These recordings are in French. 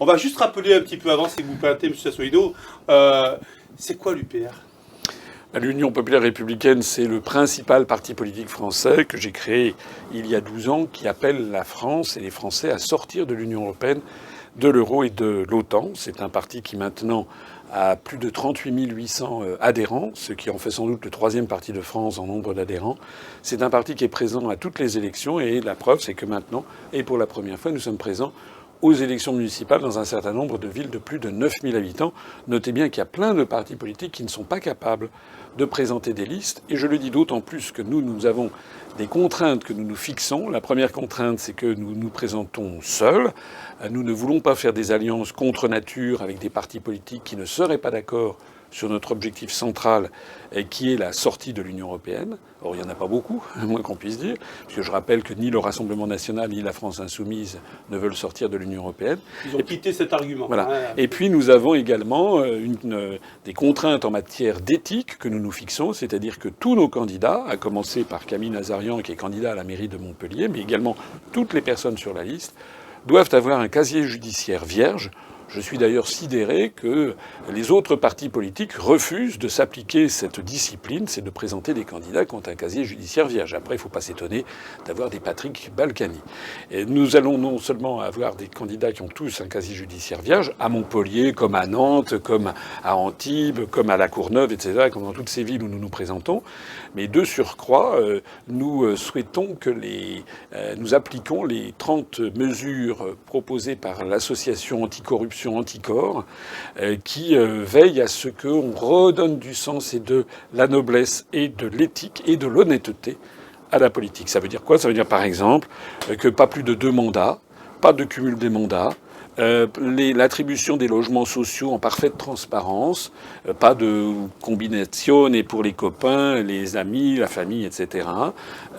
On va juste rappeler un petit peu avant, si vous permettez, M. Sassoulineau, c'est quoi l'UPR? L'Union populaire républicaine, c'est le principal parti politique français que j'ai créé il y a 12 ans, qui appelle la France et les Français à sortir de l'Union européenne, de l'euro et de l'OTAN. C'est un parti qui maintenant a plus de 38 800 adhérents, ce qui en fait sans doute le troisième parti de France en nombre d'adhérents. C'est un parti qui est présent à toutes les élections et la preuve, c'est que maintenant, et pour la première fois, nous sommes présents aux élections municipales dans un certain nombre de villes de plus de 9 000 habitants. Notez bien qu'il y a plein de partis politiques qui ne sont pas capables de présenter des listes. Et je le dis d'autant plus que nous avons des contraintes que nous nous fixons. La première contrainte, c'est que nous nous présentons seuls. Nous ne voulons pas faire des alliances contre nature avec des partis politiques qui ne seraient pas d'accord sur notre objectif central, qui est la sortie de l'Union européenne. Or, il n'y en a pas beaucoup, à moins qu'on puisse dire, puisque je rappelle que ni le Rassemblement national ni la France insoumise ne veulent sortir de l'Union européenne. Ils ont quitté cet argument. Voilà. Et puis nous avons également des contraintes en matière d'éthique que nous nous fixons, c'est-à-dire que tous nos candidats, à commencer par Camille Nazarian, qui est candidat à la mairie de Montpellier, mais également toutes les personnes sur la liste, doivent avoir un casier judiciaire vierge. Je suis d'ailleurs sidéré que les autres partis politiques refusent de s'appliquer cette discipline, c'est de présenter des candidats qui ont un casier judiciaire vierge. Après, il ne faut pas s'étonner d'avoir des Patrick Balkany. Et nous allons non seulement avoir des candidats qui ont tous un casier judiciaire vierge, à Montpellier, comme à Nantes, comme à Antibes, comme à La Courneuve, etc., comme dans toutes ces villes où nous nous présentons, mais de surcroît, nous souhaitons que nous appliquons les 30 mesures proposées par l'association anticorruption Anticorps, qui veille à ce qu'on redonne du sens et de la noblesse et de l'éthique et de l'honnêteté à la politique. Ça veut dire quoi? Ça veut dire par exemple que pas plus de 2 mandats, pas de cumul des mandats, l'attribution des logements sociaux en parfaite transparence, pas de combination et pour les copains, les amis, la famille, etc.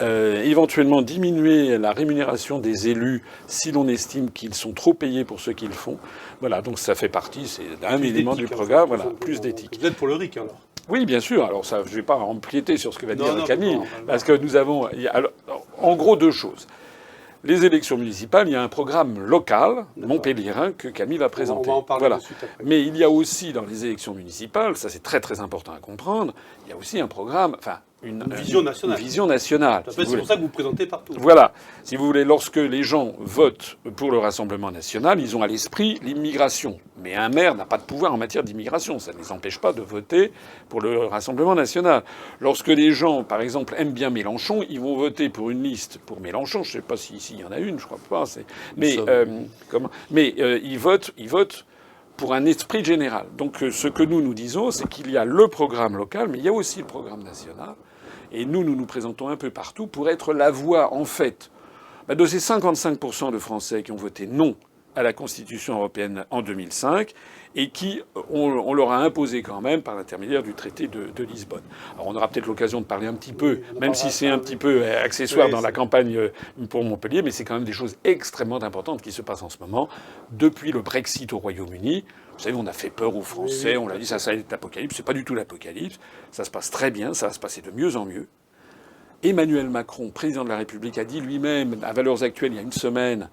Éventuellement diminuer la rémunération des élus si l'on estime qu'ils sont trop payés pour ce qu'ils font. Voilà, donc ça fait partie, c'est un élément du programme. Voilà, plus d'éthique. Vous êtes pour le RIC alors? Oui, bien sûr. Alors ça, je ne vais pas empiéter sur ce que va dire Camille, parce que nous avons, en gros, 2 choses. Les élections municipales, il y a un programme local, montpelliérain, que Camille va présenter. On va en parler de suite après. Mais il y a aussi, dans les élections municipales, ça c'est très très important à comprendre, il y a aussi un programme, une vision nationale. Une vision nationale. C'est pour ça que vous présentez partout. Voilà. Si vous voulez, lorsque les gens votent pour le Rassemblement national, ils ont à l'esprit l'immigration. Mais un maire n'a pas de pouvoir en matière d'immigration. Ça ne les empêche pas de voter pour le Rassemblement national. Lorsque les gens, par exemple, aiment bien Mélenchon, ils vont voter pour une liste pour Mélenchon. Je ne sais pas s'il y en a une, je crois pas. Mais ils votent pour un esprit général. Donc ce que nous disons, c'est qu'il y a le programme local, mais il y a aussi le programme national. Et nous présentons un peu partout pour être la voix, en fait, de ces 55% de Français qui ont voté non à la Constitution européenne en 2005 et qui, on leur a imposé quand même par l'intermédiaire du traité de Lisbonne. Alors on aura peut-être l'occasion de parler un petit peu, même si c'est un petit peu accessoire dans la campagne pour Montpellier, mais c'est quand même des choses extrêmement importantes qui se passent en ce moment. Depuis le Brexit au Royaume-Uni, vous savez, on a fait peur aux Français, on l'a dit, ça va être l'apocalypse. C'est pas du tout l'apocalypse. Ça se passe très bien, ça va se passer de mieux en mieux. Emmanuel Macron, président de la République, a dit lui-même, à Valeurs Actuelles, il y a une semaine,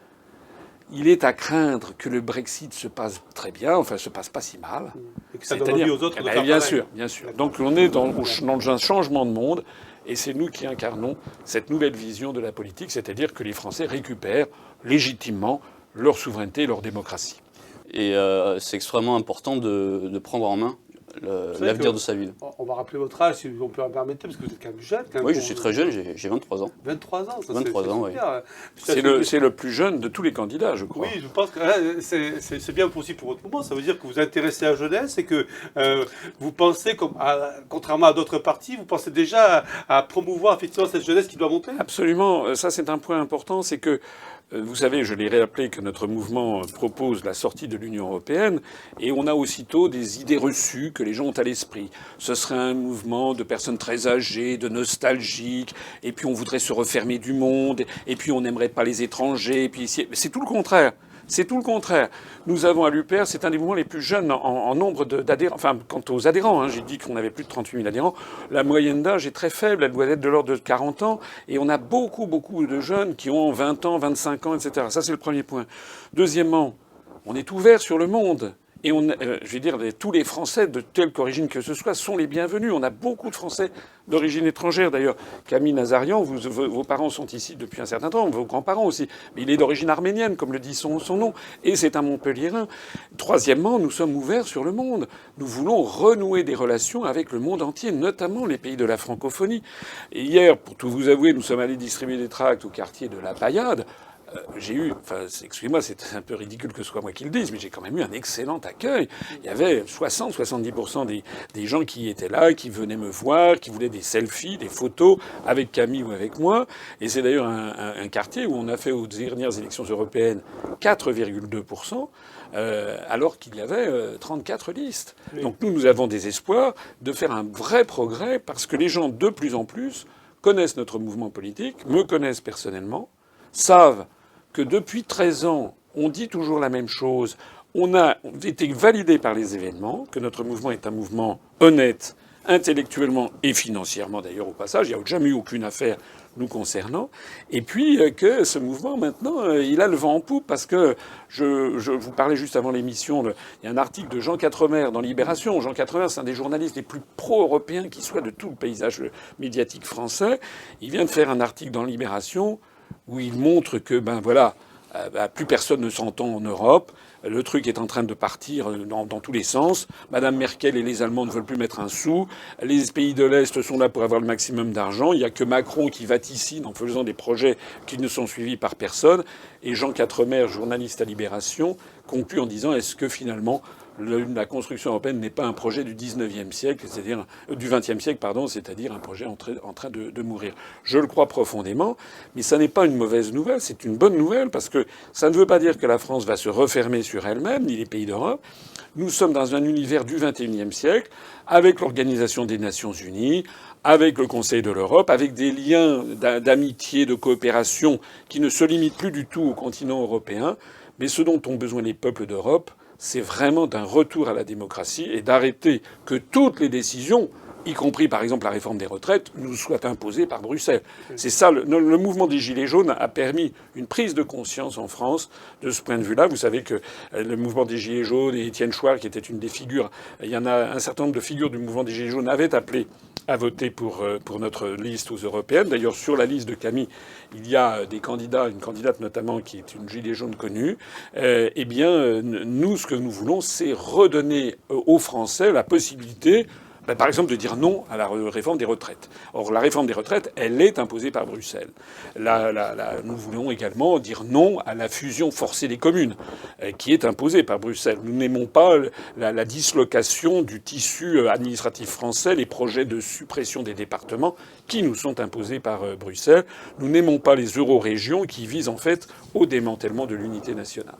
il est à craindre que le Brexit se passe très bien, se passe pas si mal. Et que ça donne envie aux autres de faire bien pareil. sûr, bien sûr. Donc on est dans un changement de monde, et c'est nous qui incarnons cette nouvelle vision de la politique, c'est-à-dire que les Français récupèrent légitimement leur souveraineté et leur démocratie. Et c'est extrêmement important de prendre en main l'avenir de sa ville. On va rappeler votre âge, si on peut en permettre, parce que vous êtes quand même jeune. Oui, je suis très jeune, j'ai 23 ans. 23 ans, ça 23 ans, oui. C'est le plus jeune de tous les candidats, je crois. Oui, je pense que c'est bien aussi pour votre mouvement. Ça veut dire que vous intéressez à la jeunesse et que vous pensez, contrairement à d'autres partis, vous pensez déjà à promouvoir effectivement cette jeunesse qui doit monter. Absolument. Ça, c'est un point important, c'est que vous savez, je l'ai rappelé que notre mouvement propose la sortie de l'Union européenne et on a aussitôt des idées reçues que les gens ont à l'esprit. Ce serait un mouvement de personnes très âgées, de nostalgiques, et puis on voudrait se refermer du monde, et puis on n'aimerait pas les étrangers, et puis c'est tout le contraire. C'est tout le contraire. Nous avons à l'UPR, c'est un des mouvements les plus jeunes en nombre d'adhérents. Enfin, quant aux adhérents, j'ai dit qu'on avait plus de 38 000 adhérents. La moyenne d'âge est très faible, elle doit être de l'ordre de 40 ans. Et on a beaucoup de jeunes qui ont 20 ans, 25 ans, etc. Ça, c'est le premier point. Deuxièmement, on est ouvert sur le monde. Et je veux dire, tous les Français, de quelque origine que ce soit, sont les bienvenus. On a beaucoup de Français d'origine étrangère. D'ailleurs, Camille Nazarian, vos parents sont ici depuis un certain temps, vos grands-parents aussi. Mais il est d'origine arménienne, comme le dit son nom. Et c'est un Montpelliérain. Troisièmement, nous sommes ouverts sur le monde. Nous voulons renouer des relations avec le monde entier, notamment les pays de la francophonie. Et hier, pour tout vous avouer, nous sommes allés distribuer des tracts au quartier de la Paillade. J'ai eu, excusez-moi, c'est un peu ridicule que ce soit moi qui le dise, mais j'ai quand même eu un excellent accueil. Il y avait 60-70% des gens qui étaient là, qui venaient me voir, qui voulaient des selfies, des photos avec Camille ou avec moi. Et c'est d'ailleurs un quartier où on a fait aux dernières élections européennes 4,2%. Alors qu'il y avait 34 listes. Oui. Donc nous avons des espoirs de faire un vrai progrès parce que les gens, de plus en plus, connaissent notre mouvement politique, me connaissent personnellement, savent que depuis 13 ans, on dit toujours la même chose. On a été validé par les événements, que notre mouvement est un mouvement honnête, intellectuellement et financièrement d'ailleurs au passage. Il n'y a jamais eu aucune affaire nous concernant. Et puis que ce mouvement, maintenant, il a le vent en poupe parce que je vous parlais juste avant l'émission, il y a un article de Jean Quatremer dans Libération. Jean Quatremer, c'est un des journalistes les plus pro-européens qui soit de tout le paysage médiatique français. Il vient de faire un article dans Libération où il montre que, plus personne ne s'entend en Europe. Le truc est en train de partir dans tous les sens. Madame Merkel et les Allemands ne veulent plus mettre un sou. Les pays de l'Est sont là pour avoir le maximum d'argent. Il n'y a que Macron qui vaticine en faisant des projets qui ne sont suivis par personne. Et Jean Quatremer, journaliste à Libération, conclut en disant est-ce que finalement la construction européenne n'est pas un projet du 19e siècle, c'est-à-dire du 20e siècle, c'est-à-dire un projet en train de mourir. Je le crois profondément, mais ça n'est pas une mauvaise nouvelle, c'est une bonne nouvelle parce que ça ne veut pas dire que la France va se refermer sur elle-même, ni les pays d'Europe. Nous sommes dans un univers du 21e siècle, avec l'Organisation des Nations Unies, avec le Conseil de l'Europe, avec des liens d'amitié, de coopération qui ne se limitent plus du tout au continent européen. Mais ce dont ont besoin les peuples d'Europe, c'est vraiment d'un retour à la démocratie et d'arrêter que toutes les décisions, y compris par exemple la réforme des retraites, nous soient imposées par Bruxelles. C'est ça, le mouvement des Gilets jaunes a permis une prise de conscience en France de ce point de vue-là. Vous savez que le mouvement des Gilets jaunes et Étienne Chouard, qui était une des figures, il y en a un certain nombre de figures du mouvement des Gilets jaunes avaient appelé à voter pour notre liste aux européennes. D'ailleurs, sur la liste de Camille, il y a des candidats, une candidate notamment qui est une gilet jaune connue. Nous, ce que nous voulons, c'est redonner aux Français la possibilité, par exemple, de dire non à la réforme des retraites. Or, la réforme des retraites, elle est imposée par Bruxelles. Nous voulons également dire non à la fusion forcée des communes, qui est imposée par Bruxelles. Nous n'aimons pas la dislocation du tissu administratif français, les projets de suppression des départements qui nous sont imposés par Bruxelles. Nous n'aimons pas les euro-régions qui visent en fait au démantèlement de l'unité nationale.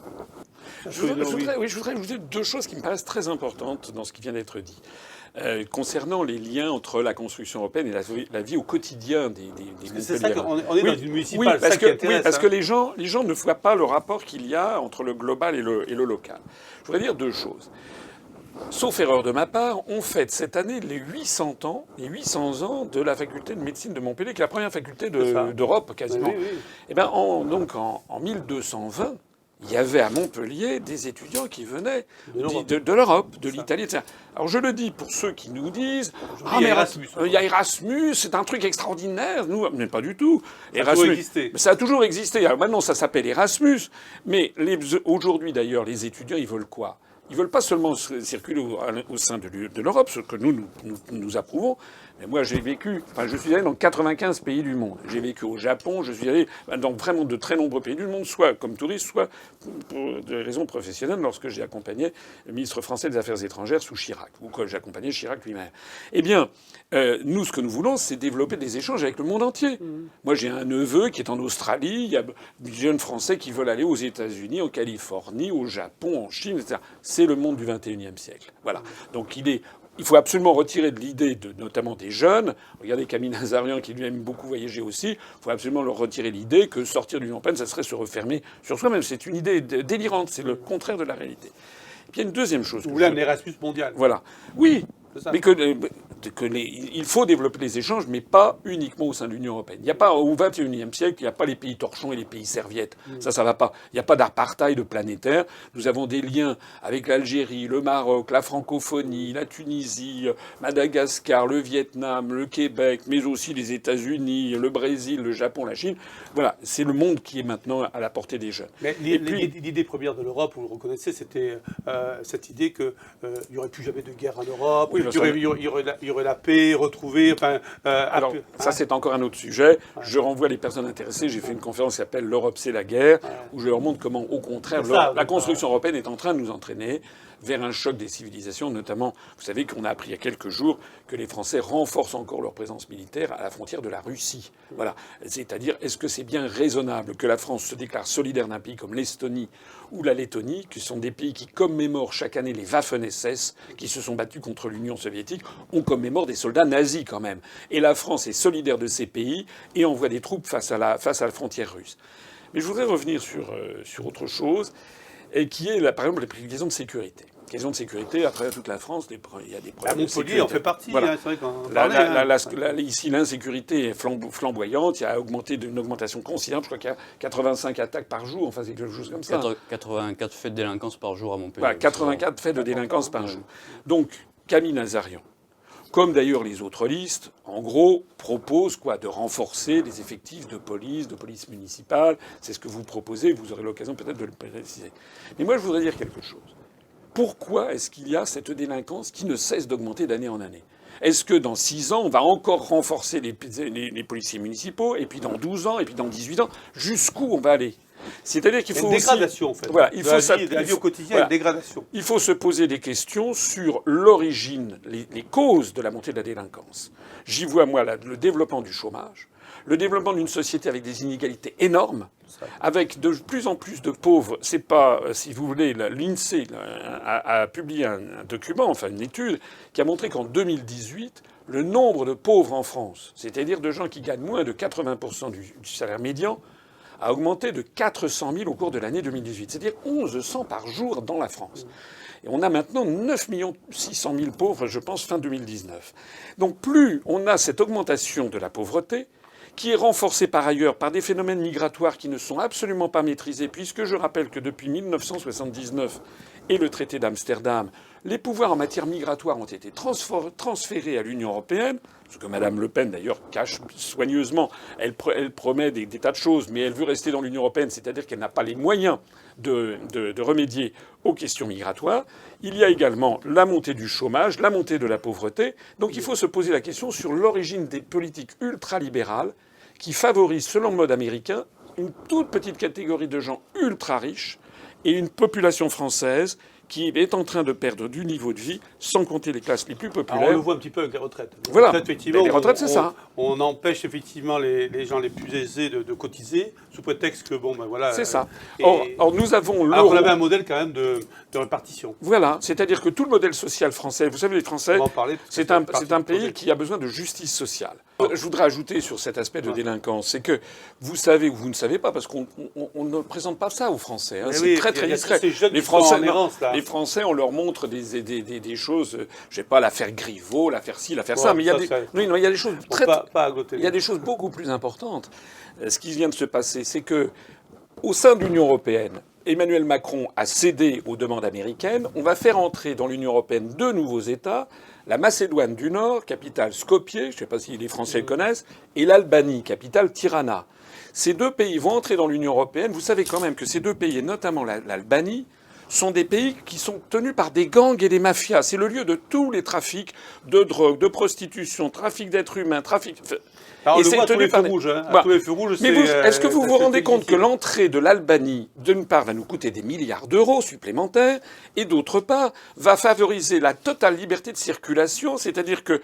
Je voudrais ajouter deux choses qui me paraissent très importantes dans ce qui vient d'être dit. Concernant les liens entre la construction européenne et la vie au quotidien des Montpelliérains. C'est ça qu'on est dans une municipale. Parce que les gens ne voient pas le rapport qu'il y a entre le global et le local. Je voudrais dire deux choses. Sauf erreur de ma part, on fête cette année les 800 ans de la faculté de médecine de Montpellier, qui est la première faculté d'Europe quasiment. Oui. Et ben, en 1220, il y avait à Montpellier des étudiants qui venaient de l'Europe, de l'Italie, etc. Alors je le dis pour ceux qui nous disent « Ah mais il y a Erasmus, c'est un truc extraordinaire ». Nous, mais pas du tout. Ça a toujours existé. Alors maintenant, ça s'appelle Erasmus. Mais aujourd'hui, d'ailleurs, les étudiants, ils veulent quoi ? Ils veulent pas seulement circuler au sein de l'Europe, ce que nous approuvons. Mais moi, je suis allé dans 95 pays du monde. J'ai vécu au Japon, je suis allé dans vraiment de très nombreux pays du monde, soit comme touriste, soit pour des raisons professionnelles, lorsque j'ai accompagné le ministre français des Affaires étrangères sous Chirac, ou que j'ai accompagné Chirac lui-même. Eh bien, nous, ce que nous voulons, c'est développer des échanges avec le monde entier. Moi, j'ai un neveu qui est en Australie, il y a des jeunes Français qui veulent aller aux États-Unis, en Californie, au Japon, en Chine, etc. C'est le monde du XXIe siècle. Voilà. Donc il faut absolument retirer de l'idée, notamment des jeunes. Regardez Camille Nazarian, qui lui-même beaucoup voyagé aussi. Il faut absolument leur retirer l'idée que sortir de l'Union européenne, ça serait se refermer sur soi-même. C'est une idée délirante. C'est le contraire de la réalité. Et puis il y a une deuxième chose. Vous voulez un Erasmus mondial. Voilà. Oui. C'est ça. Mais il faut développer les échanges, mais pas uniquement au sein de l'Union européenne. Il n'y a pas, au XXIe siècle, il n'y a pas les pays torchons et les pays serviettes. Ça va pas. Il n'y a pas d'apartheid planétaire. Nous avons des liens avec l'Algérie, le Maroc, la francophonie, la Tunisie, Madagascar, le Vietnam, le Québec, mais aussi les États-Unis, le Brésil, le Japon, la Chine. Voilà, c'est le monde qui est maintenant à la portée des jeunes. Mais l'idée première de l'Europe, vous le reconnaissez, c'était cette idée qu'il n'y aurait plus jamais de guerre en Europe, Oui, il y aurait la paix retrouvée. Enfin, alors, ça, c'est encore un autre sujet. Je renvoie les personnes intéressées. J'ai fait une conférence qui s'appelle «L'Europe, c'est la guerre», où je leur montre comment, au contraire, la construction européenne est en train de nous entraîner vers un choc des civilisations. Notamment, vous savez qu'on a appris il y a quelques jours que les Français renforcent encore leur présence militaire à la frontière de la Russie. Voilà. C'est-à-dire, est-ce que c'est bien raisonnable que la France se déclare solidaire d'un pays comme l'Estonie ou la Lettonie, qui sont des pays qui commémorent chaque année les Waffen-SS, qui se sont battus contre l'Union soviétique? On commémore des soldats nazis quand même. Et la France est solidaire de ces pays et envoie des troupes face à la frontière russe. Mais je voudrais revenir sur autre chose, et qui est, par exemple, les questions de sécurité. Question de sécurité, à travers toute la France, il y a des problèmes de sécurité. Montpellier en fait partie, voilà. C'est vrai qu'on parlait, Ici, l'insécurité est flamboyante. Il y a une augmentation considérable. Je crois qu'il y a 85 attaques par jour. Enfin, c'est quelque chose comme ça. 84 faits de délinquance par jour à Montpellier. Voilà, 84 faits de délinquance par jour. Donc, Camille Nazarian, comme d'ailleurs les autres listes, en gros, propose quoi? De renforcer les effectifs de police municipale. C'est ce que vous proposez. Vous aurez l'occasion peut-être de le préciser. Mais moi, je voudrais dire quelque chose. Pourquoi est-ce qu'il y a cette délinquance qui ne cesse d'augmenter d'année en année? Est-ce que dans 6 ans, on va encore renforcer les policiers municipaux, et puis dans 12 ans, et puis dans 18 ans? Jusqu'où on va aller? C'est-à-dire qu'il faut une dégradation, en fait. Voilà, il faut la vie au quotidien, voilà. une dégradation. Il faut se poser des questions sur l'origine, les causes de la montée de la délinquance. J'y vois, moi, le développement du chômage, le développement d'une société avec des inégalités énormes, avec de plus en plus de pauvres. C'est pas, si vous voulez, l'INSEE a publié un document, enfin une étude, qui a montré qu'en 2018, le nombre de pauvres en France, c'est-à-dire de gens qui gagnent moins de 80% du salaire médian, a augmenté de 400 000 au cours de l'année 2018. C'est-à-dire 1100 par jour dans la France. Et on a maintenant 9 600 000 pauvres, je pense, fin 2019. Donc plus on a cette augmentation de la pauvreté, qui est renforcée par ailleurs par des phénomènes migratoires qui ne sont absolument pas maîtrisés, puisque je rappelle que depuis 1979 et le traité d'Amsterdam, les pouvoirs en matière migratoire ont été transférés à l'Union européenne, ce que Mme Le Pen, d'ailleurs, cache soigneusement. Elle promet des tas de choses, mais elle veut rester dans l'Union européenne, c'est-à-dire qu'elle n'a pas les moyens de remédier aux questions migratoires. Il y a également la montée du chômage, la montée de la pauvreté. Donc il faut se poser la question sur l'origine des politiques ultralibérales qui favorisent, selon le mode américain, une toute petite catégorie de gens ultra riches et une population française qui est en train de perdre du niveau de vie, sans compter les classes les plus populaires. Alors on le voit un petit peu avec les retraites. Voilà. Effectivement, les retraites, c'est ça. On empêche effectivement les gens les plus aisés de cotiser, sous prétexte que, bon, ben voilà... C'est ça. Or, nous avons l'euro... Alors qu'on avait un modèle quand même de répartition. Voilà. C'est-à-dire que tout le modèle social français, vous savez, les Français, c'est un pays qui a besoin de justice sociale. Je voudrais ajouter sur cet aspect de délinquance, c'est que vous savez ou vous ne savez pas, parce qu'on ne présente pas ça aux Français. Hein. C'est très très discret. Les Français, on leur montre des choses, je sais pas, l'affaire Griveaux, l'affaire ci, l'affaire ça, mais il y a des choses il y a des choses beaucoup plus importantes. Ce qui vient de se passer, c'est que au sein de l'Union européenne, Emmanuel Macron a cédé aux demandes américaines. On va faire entrer dans l'Union européenne 2 nouveaux États, la Macédoine du Nord, capitale Skopje, je ne sais pas si les Français le connaissent, et l'Albanie, capitale Tirana. Ces 2 pays vont entrer dans l'Union européenne. Vous savez quand même que ces 2 pays, et notamment l'Albanie, sont des pays qui sont tenus par des gangs et des mafias. C'est le lieu de tous les trafics de drogue, de prostitution, trafic d'êtres humains, trafic... Alors, et c'est tenu par rouges, hein. Bah, tous les feux rouges, mais est-ce que vous vous rendez compte que l'entrée de l'Albanie, d'une part, va nous coûter des milliards d'euros supplémentaires, et d'autre part, va favoriser la totale liberté de circulation, c'est-à-dire que,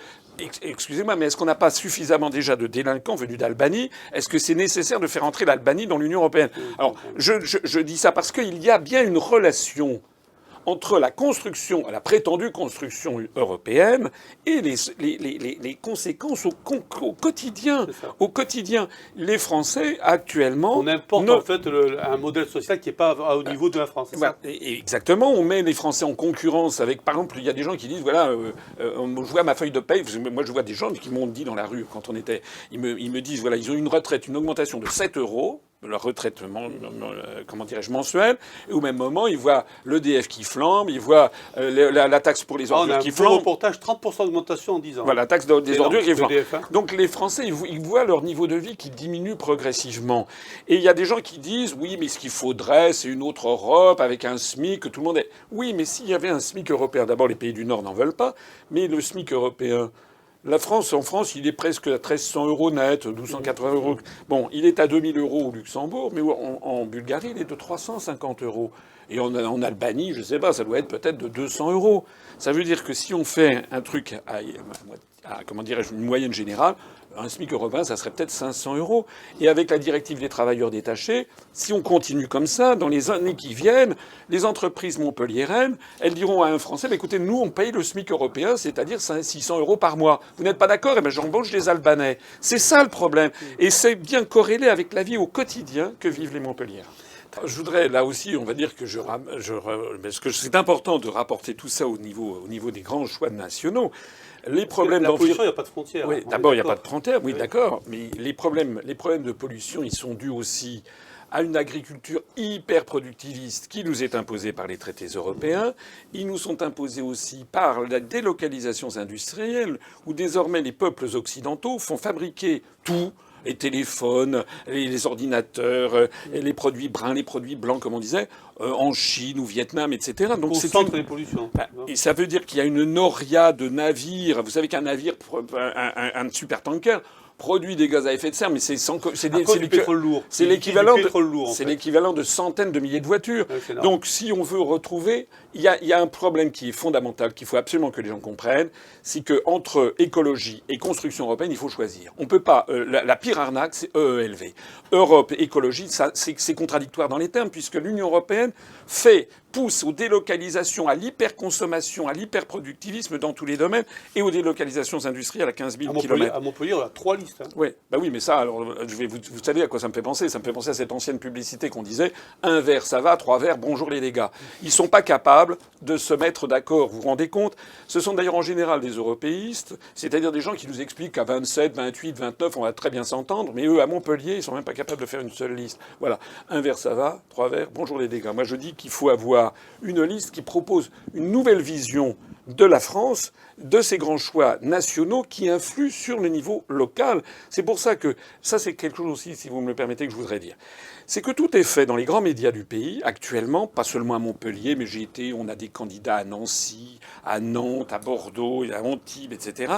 excusez-moi, mais est-ce qu'on n'a pas suffisamment déjà de délinquants venus d'Albanie? Est-ce que c'est nécessaire de faire entrer l'Albanie dans l'Union européenne? Alors, je dis ça parce qu'il y a bien une relation entre la construction, la prétendue construction européenne et les conséquences au quotidien. Au quotidien. Les Français, actuellement... On importe en fait un modèle social qui n'est pas au niveau de la France. Voilà. Et exactement. On met les Français en concurrence avec... Par exemple, il y a des gens qui disent, voilà, je vois ma feuille de paye. Moi, je vois des gens qui m'ont dit dans la rue, quand on était... Ils me disent, voilà, ils ont une retraite, une augmentation de 7 euros. Leur retraite, comment dirais-je, mensuelle, et au même moment, ils voient l'EDF qui flambe, ils voient la taxe pour les ordures qui flambe. On a un reportage, 30% d'augmentation en 10 ans. Voilà, la taxe des ordures qui flambe. EDF, hein. Donc les Français, ils voient leur niveau de vie qui diminue progressivement. Et il y a des gens qui disent, oui, mais ce qu'il faudrait, c'est une autre Europe avec un SMIC, que tout le monde est... Oui, mais s'il y avait un SMIC européen, d'abord les pays du Nord n'en veulent pas, mais le SMIC européen... En France, il est presque à 1 300 euros net, 1 280 euros. Bon, il est à 2 000 euros au Luxembourg, mais en Bulgarie, il est de 350 euros. Et en Albanie, je sais pas, ça doit être peut-être de 200 euros. Ça veut dire que si on fait un truc comment dirais-je, une moyenne générale, un SMIC européen, ça serait peut-être 500 euros. Et avec la directive des travailleurs détachés, si on continue comme ça, dans les années qui viennent, les entreprises montpelliéraines, elles diront à un Français, bah, écoutez, nous, on paye le SMIC européen, c'est-à-dire 600 euros par mois. Vous n'êtes pas d'accord? Eh ben, j'embauche des Albanais. C'est ça le problème. Et c'est bien corrélé avec la vie au quotidien que vivent les Montpelliérains. Je voudrais, là aussi, on va dire que parce que c'est important de rapporter tout ça au niveau des grands choix nationaux. Les problèmes la pollution, il n'y a pas de frontières. Oui, d'abord, il n'y a pas de frontières, oui, d'accord. Mais les problèmes de pollution, ils sont dus aussi à une agriculture hyper productiviste qui nous est imposée par les traités européens. Ils nous sont imposés aussi par la délocalisation industrielle, où désormais les peuples occidentaux font fabriquer tout. Les téléphones, les ordinateurs, les produits bruns, les produits blancs, comme on disait, en Chine ou Vietnam, etc. Donc c'est les pollutions. Et ça veut dire qu'il y a une noria de navires. Vous savez qu'un navire, un supertanker, produit des gaz à effet de serre, mais c'est du pétrole lourd. C'est l'équivalent de centaines de milliers de voitures. Ouais, donc, si on veut retrouver, il y a un problème qui est fondamental, qu'il faut absolument que les gens comprennent, c'est que entre écologie et construction européenne, il faut choisir. On peut pas. La pire arnaque, c'est EELV. Europe, écologie, ça, c'est contradictoire dans les termes, puisque l'Union européenne pousse aux délocalisations, à l'hyperconsommation, à l'hyperproductivisme dans tous les domaines, et aux délocalisations industrielles à 15 000 km. À Montpellier, on a 3 listes. Hein. Oui, bah oui, mais ça, alors, vous savez à quoi ça me fait penser? Ça me fait penser à cette ancienne publicité qu'on disait « un verre, ça va, 3 verres, bonjour les dégâts ». Ils sont pas capables de se mettre d'accord, vous vous rendez compte? Ce sont d'ailleurs en général des européistes, c'est-à-dire des gens qui nous expliquent qu'à 27, 28, 29, on va très bien s'entendre, mais eux, à Montpellier, ils sont même pas capables de faire une seule liste. Voilà, un verre, ça va, 3 verres, bonjour les dégâts. Moi, je dis qu'il faut avoir une liste qui propose une nouvelle vision de la France, de ces grands choix nationaux qui influent sur le niveau local. C'est pour ça que, ça c'est quelque chose aussi, si vous me le permettez, que je voudrais dire. C'est que tout est fait dans les grands médias du pays, actuellement, pas seulement à Montpellier, mais on a des candidats à Nancy, à Nantes, à Bordeaux, à Antibes, etc.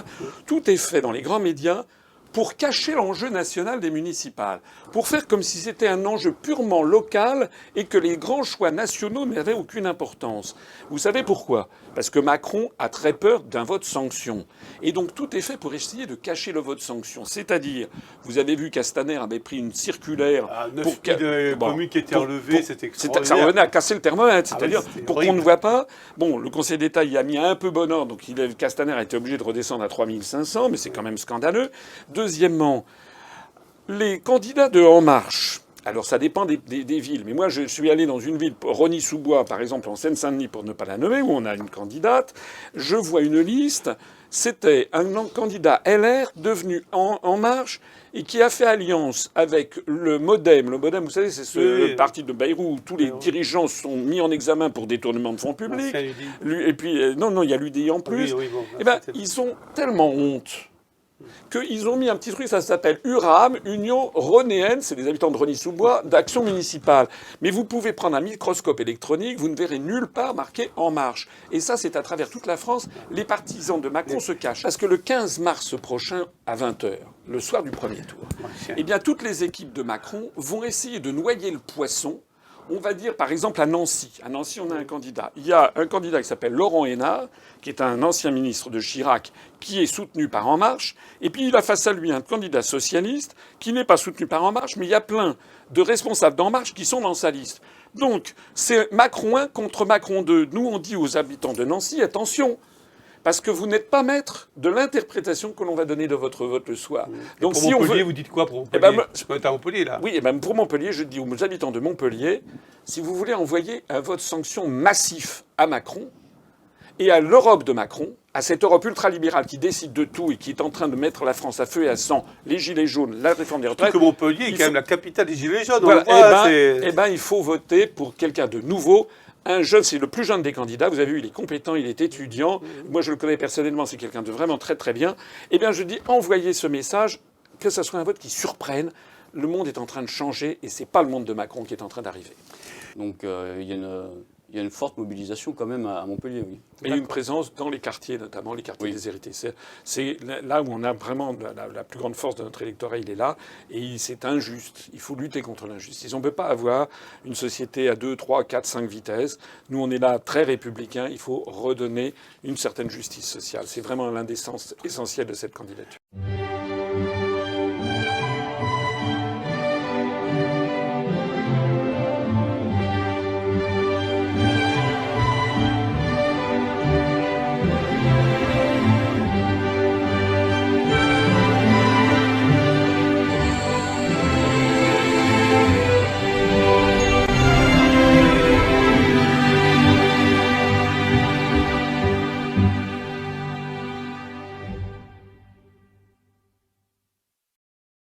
Tout est fait dans les grands médias pour cacher l'enjeu national des municipales, pour faire comme si c'était un enjeu purement local et que les grands choix nationaux n'avaient aucune importance. Vous savez pourquoi? Parce que Macron a très peur d'un vote sanction. Et donc tout est fait pour essayer de cacher le vote sanction. C'est-à-dire, vous avez vu Castaner avait pris une circulaire... pour communes qui étaient enlevées, c'était extraordinaire. Ça revenait à casser le thermomètre. C'est-à-dire, pour qu'on horrible. ne voit pas... Bon, le Conseil d'État y a mis un peu bon ordre, donc Castaner a été obligé de redescendre à 3 500, mais c'est quand même scandaleux. Deuxièmement, les candidats de En Marche... Alors ça dépend des villes, mais moi je suis allé dans une ville, Rosny-sous-Bois par exemple, en Seine-Saint-Denis pour ne pas la nommer, où on a une candidate, je vois une liste, c'était un candidat LR devenu En Marche et qui a fait alliance avec le Modem. Le Modem, vous savez, c'est ce parti de Bayrou où tous les dirigeants sont mis en examen pour détournement de fonds publics. Et puis, non, il y a l'UDI en plus. Eh ben, ils ont tellement honte qu'ils ont mis un petit truc, ça s'appelle URAM, Union Ronéenne, c'est des habitants de Rosny-sous-Bois, d'action municipale. Mais vous pouvez prendre un microscope électronique, vous ne verrez nulle part marqué En Marche. Et ça, c'est à travers toute la France. Les partisans de Macron se cachent. Parce que le 15 mars prochain, à 20h, le soir du premier tour, eh bien, toutes les équipes de Macron vont essayer de noyer le poisson. On va dire, par exemple, à Nancy. À Nancy, on a un candidat. Il y a un candidat qui s'appelle Laurent Hénard, qui est un ancien ministre de Chirac, qui est soutenu par En Marche. Et puis, il a face à lui un candidat socialiste qui n'est pas soutenu par En Marche, mais il y a plein de responsables d'En Marche qui sont dans sa liste. Donc, c'est Macron 1 contre Macron 2. Nous, on dit aux habitants de Nancy, attention, parce que vous n'êtes pas maître de l'interprétation que l'on va donner de votre vote le soir. Donc, pour Montpellier, vous dites quoi pour Montpellier? Je peux être à Montpellier, là. Oui, et même pour Montpellier, je dis aux habitants de Montpellier, si vous voulez envoyer un vote sanction massif à Macron et à l'Europe de Macron, à cette Europe ultralibérale qui décide de tout et qui est en train de mettre la France à feu et à sang, les gilets jaunes, la réforme des retraites... Que Montpellier est quand même la capitale des gilets jaunes. Voilà, il faut voter pour quelqu'un de nouveau. Un jeune, c'est le plus jeune des candidats. Vous avez vu, il est compétent, il est étudiant. Moi, je le connais personnellement, c'est quelqu'un de vraiment très très bien. Eh bien, je dis, envoyez ce message, que ce soit un vote qui surprenne. Le monde est en train de changer et c'est pas le monde de Macron qui est en train d'arriver. Donc, il y a une forte mobilisation quand même à Montpellier, oui. Et une présence dans les quartiers, notamment les quartiers déshérités. C'est là où on a vraiment la plus grande force de notre électorat, il est là. Et c'est injuste. Il faut lutter contre l'injustice. On ne peut pas avoir une société à 2, 3, 4, 5 vitesses. Nous, on est là très républicains. Il faut redonner une certaine justice sociale. C'est vraiment l'un des sens essentiels de cette candidature.